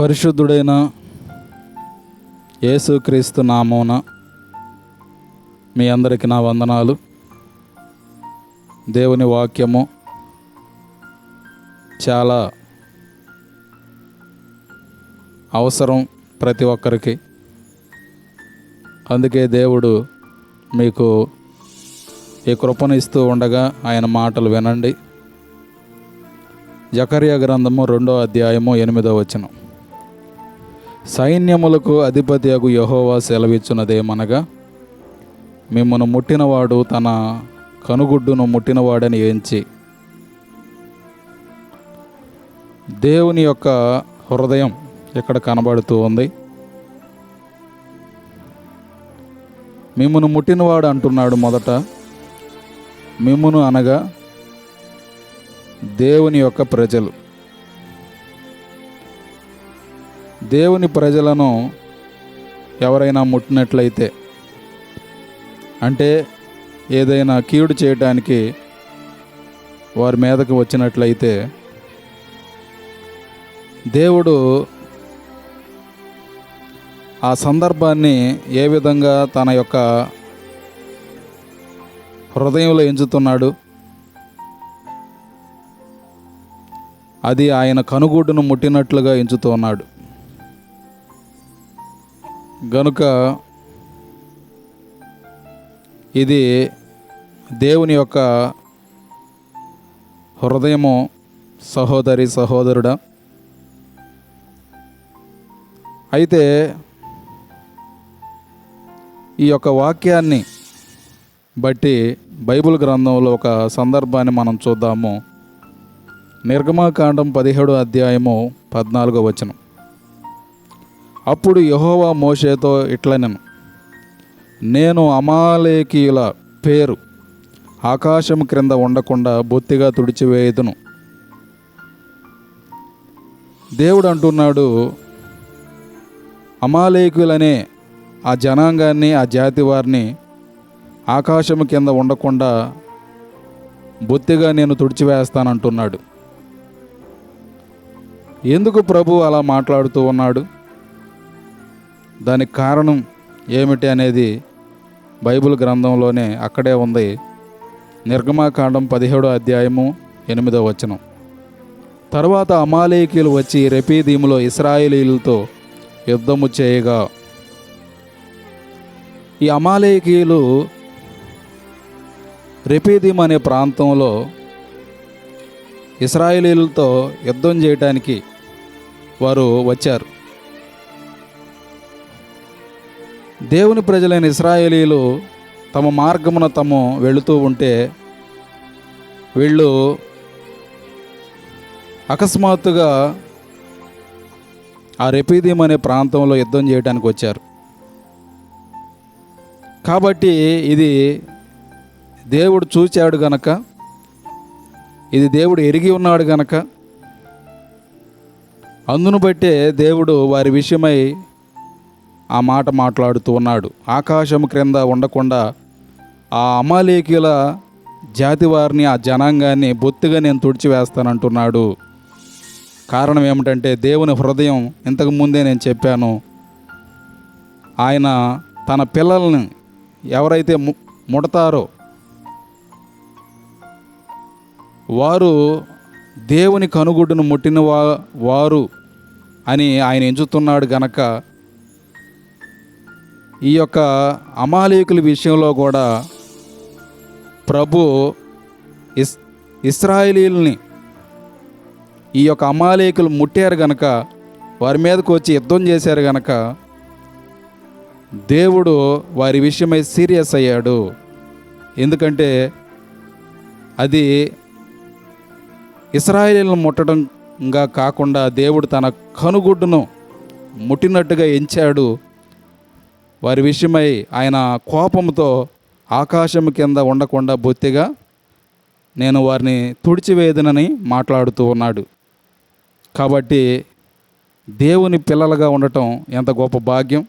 పరిశుద్ధుడైన యేసుక్రీస్తు నామమున మీ అందరికీ నా వందనాలు. దేవుని వాక్యము చాలా అవసరం ప్రతి ఒక్కరికి. అందుకే దేవుడు మీకు ఈ కృపను ఇస్తూ ఉండగా ఆయన మాటలు వినండి. జకర్యా గ్రంథము 2వ అధ్యాయము 8వ వచనం. సైన్యములకు అధిపతియగు యెహోవా సెలవిచ్చున్నదేమనగా, మిమ్మును ముట్టినవాడు తన కనుగుడ్డును ముట్టినవాడని ఎంచి. దేవుని యొక్క హృదయం ఇక్కడ కనబడుతూ ఉంది. మిమ్మును ముట్టినవాడు అంటున్నాడు. మొదట మిమ్మును అనగా దేవుని యొక్క ప్రజలు. దేవుని ప్రజలను ఎవరైనా ముట్టినట్లయితే, అంటే ఏదైనా కీడు చేయడానికి వారి మీదకి వచ్చినట్లయితే, దేవుడు ఆ సందర్భాన్ని ఏ విధంగా తన యొక్క హృదయంలో ఎంచుతున్నాడు, అది ఆయన కనుగూడును ముట్టినట్లుగా ఎంచుతూ ఉన్నాడు. గనుక ఇది దేవుని యొక్క హృదయము. సహోదరి సహోదరుడా, అయితే ఈ యొక్క వాక్యాన్ని బట్టి బైబిల్ గ్రంథంలో ఒక సందర్భాన్ని మనం చూద్దాము. నిర్గమకాండం 17వ అధ్యాయము 14వ వచనం. అప్పుడు యెహోవా మోషేతో ఇట్లనెను, నేను అమాలేకీయుల పేరు ఆకాశం క్రింద ఉండకుండా బొత్తిగా తుడిచివేయుదును. దేవుడు అంటున్నాడు, అమాలేకీయులనే ఆ జనాంగాన్ని, ఆ జాతి వారిని ఆకాశం కింద ఉండకుండా బొత్తిగా నేను తుడిచివేస్తానంటున్నాడు. ఎందుకు ప్రభు అలా మాట్లాడుతూ ఉన్నాడు, దానికి కారణం ఏమిటి అనేది బైబిల్ గ్రంథంలోనే అక్కడే ఉంది. నిర్గమకాండం 17వ అధ్యాయము 8వ వచనం. తర్వాత అమాలేకీయులు వచ్చి రెపీదీములో ఇశ్రాయేలీయులతో యుద్ధము చేయగా, ఈ అమాలేకీయులు రెపీదీము అనే ప్రాంతంలో ఇశ్రాయేలీయులతో యుద్ధం చేయటానికి వారు వచ్చారు. దేవుని ప్రజలైన ఇశ్రాయేలీయులు తమ మార్గమున తాము వెళుతూ ఉంటే, వీళ్ళు అకస్మాత్తుగా ఆ రెపీదీము అనే ప్రాంతంలో యుద్ధం చేయడానికి వచ్చారు. కాబట్టి ఇది దేవుడు చూచాడు గనక, ఇది దేవుడు ఎరిగి ఉన్నాడు గనక, అందును బట్టే దేవుడు వారి విషయమై ఆ మాట మాట్లాడుతూ ఉన్నాడు. ఆకాశం క్రింద ఉండకుండా ఆ అమాలేకీయుల జాతి వారిని, ఆ జనాంగాన్ని బొత్తిగా నేను తుడిచివేస్తానంటున్నాడు. కారణం ఏమిటంటే, దేవుని హృదయం ఇంతకు ముందే నేను చెప్పాను. ఆయన తన పిల్లల్ని ఎవరైతే ముడతారో వారు దేవుని కనుగుడ్డును ముట్టిన వారు అని ఆయన ఎంచుతున్నాడు గనక, ఈ యొక్క అమాలేకుల విషయంలో కూడా ప్రభు ఇశ్రాయేలీయుల్ని ఈ యొక్క అమాలేకులు ముట్టారు గనక, వారి మీదకు వచ్చి యుద్ధం చేశారు గనక, దేవుడు వారి విషయమై సీరియస్ అయ్యాడు. ఎందుకంటే అది ఇశ్రాయేలీయులను ముట్టడంగా కాకుండా దేవుడు తన కనుగుడ్డును ముట్టినట్టుగా ఎంచాడు. వారి విషయమై ఆయన కోపంతో ఆకాశం కింద ఉండకుండా బొత్తిగా నేను వారిని తుడిచివేదనని మాట్లాడుతూ ఉన్నాడు. కాబట్టి దేవుని పిల్లలుగా ఉండటం ఎంత గొప్ప భాగ్యం.